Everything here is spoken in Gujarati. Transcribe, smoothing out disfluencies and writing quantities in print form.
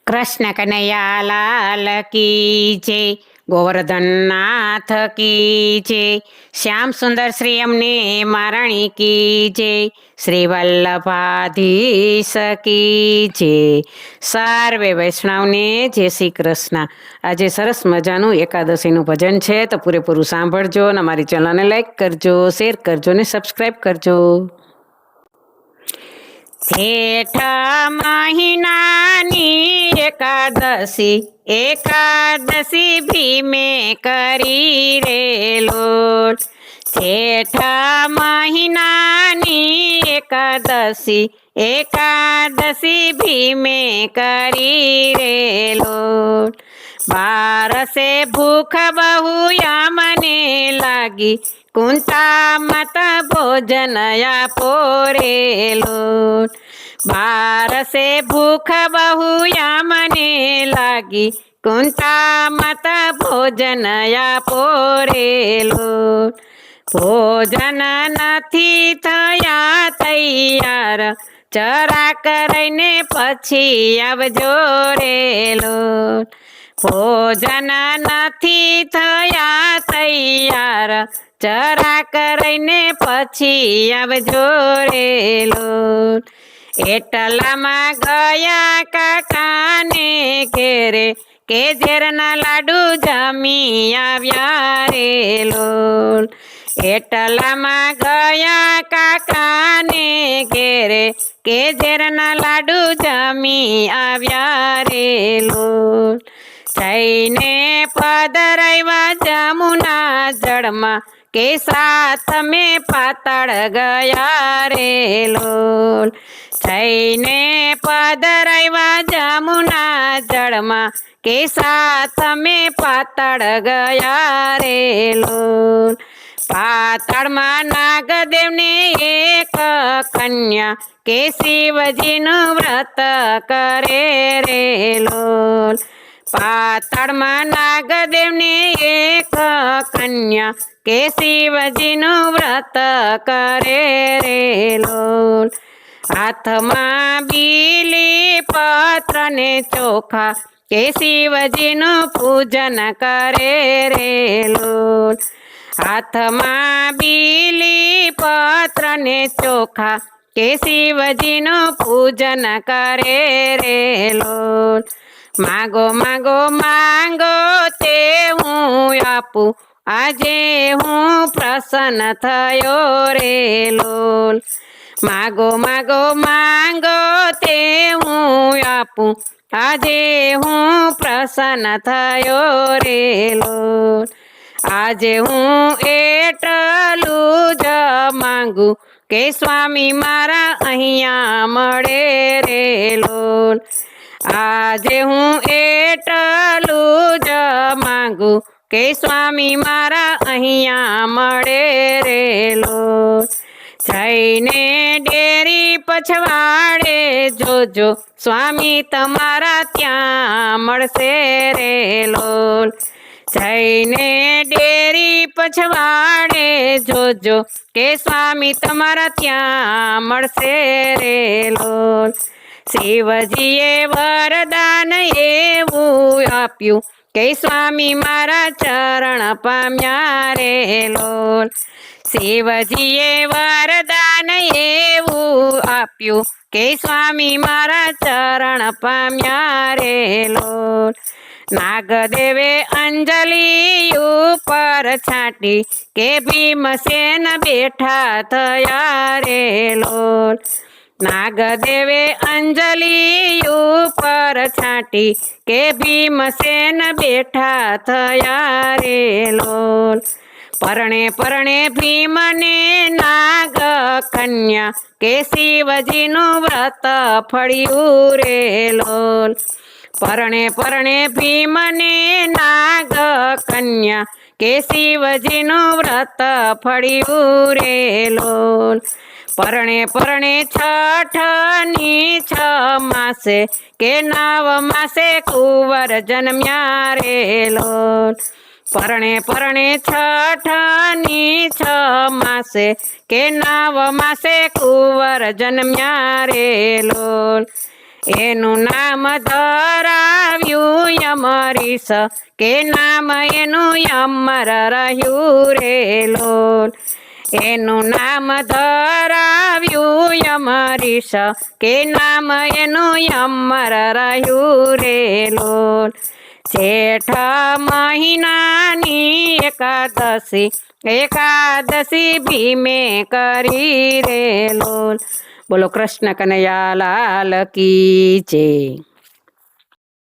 કૃષ્ણ કનૈયા લાલ કી જય, ગોવર્ધન નાથ કી જય, શ્યામ સુંદર શ્રી અમને મહારાણી કી જય, શ્રી વલ્લભાધીશ કી જય. સર્વે વૈષ્ણવને જય શ્રી કૃષ્ણ. આજે સરસ મજાનું એકાદશીનું ભજન છે, તો પૂરેપૂરું સાંભળજો અને અમારી ચેનલને લાઈક કરજો, શેર કરજો ને સબસ્ક્રાઈબ કરજો. જેઠ મહિનાની એકાદશી, એકાદશી ભીમે કરી રે લોલ. જેઠ મહિનાની એકાદશી, એકાદશી ભીમે કરી રે લોલ. બારસે ભૂખ બહુ યામને લાગી, કુંતા મત ભોજન આપો રે લોલ. બારસે ભૂખ બહુ યામને લાગી, કુંતા મત ભોજન આપો રે લોલ. ભોજન નથી થયા તૈયાર, ચરા કરીને પછી આવજો રે લોલ. ભોજન નથી થયા તૈયાર, ચરા કરીને પછી આવજો રે લોલ. એટલામાં ગયા કાકાને ઘેરે, કે ઝેરના લાડુ જમી આવ્યા રે લોલ. એટલામાં ગયા કાકાને ઘેરે, કે ઝેરના લાડુ જમી આવ્યા રે લોલ. જઈને પધરાવ્યા જમુના જળમાં, કે સાથ મેં પાતાળ ગયા રે લોલ. જઈને પધરાવ્યા જમુના જળમાં, કે સાથ મેં પાતાળ ગયા રે લોલ. પાતાળમાં નાગદેવને એક કન્યા, કે શિવજીનું વ્રત કરે રે લોલ. પાતાળમાં નાગદેવને એક કન્યા, કે શિવજીનું વ્રત કરે રે લોલ. હાથમાં બીલી પત્રને ચોખા, કે શિવજીનું પૂજન કરે રે લોલ. હાથમાં બીલી પત્રને ચોખા, કે શિવજીનું પૂજન કરે રે લોલ. માગો માગો માંગો તે હું આપું, આજે હું પ્રસન્ન થયો રે લોલ. માગો માગો માંગો તે હું આપું, આજે હું પ્રસન્ન થયો રે લોલ. આજે હું એટલું જ માંગુ, કે સ્વામી મારા અહીંયા મળે રે લોલ. આજે હું એટલું જ માંગુ, કે સ્વામી મારા અહીંયા મળે રે લોલ. જઈને ડેરી પછવાડે જોજો, સ્વામી તમારા ત્યાં મળશે રે લોલ. જઈને ડેરી પછવાડે જોજો, કે સ્વામી તમારા ત્યાં મળશે રે લોલ. શિવજીએ વરદાન એવું આપ્યું, કે સ્વામી મારા ચરણ પામ્યા રે લોલ. શિવજીએ વરદાન એવું આપ્યું, કે સ્વામી મારા ચરણ પામ્યા રે લોલ. નાગદેવે અંજલિ ઉપર છાંટી, કે ભીમસેન બેઠા થયા રે લોલ. નાગદેવે અંજલિ ઉપર છાંટી, કે ભીમસેન બેઠા થયા રે લોલ. પરણે પરણે ભીમને નાગ કન્યા, કે શિવજીનું વ્રત ફળ્યું રે લોલ. પરણે પરણે ભીમને નાગ કન્યા, કે શિવજીનું વ્રત ફળ્યું રે લોલ. પરણે પરણે છઠની 6 માસે, કે 9 માસે કુંવર જન્મ્યા રે લોલ. પરણે પરણે છઠની 6 માસે, કે 9 માસે કુંવર જન્મ્યા રે લોલ. એનું નામ ધરાવ્યું યમરીશ, કે નામ એનું અમર રહ્યું રે લોલ. એનું નામ ધરાવ્યું યમરીશ, કે નામ એનું અમર રહ્યું રે લોલ. શેઠ મહિનાની એકાદશી, એકાદશી ભીમે કરી રે લોલ. બોલો કૃષ્ણ કનૈયા લાલ કી જય.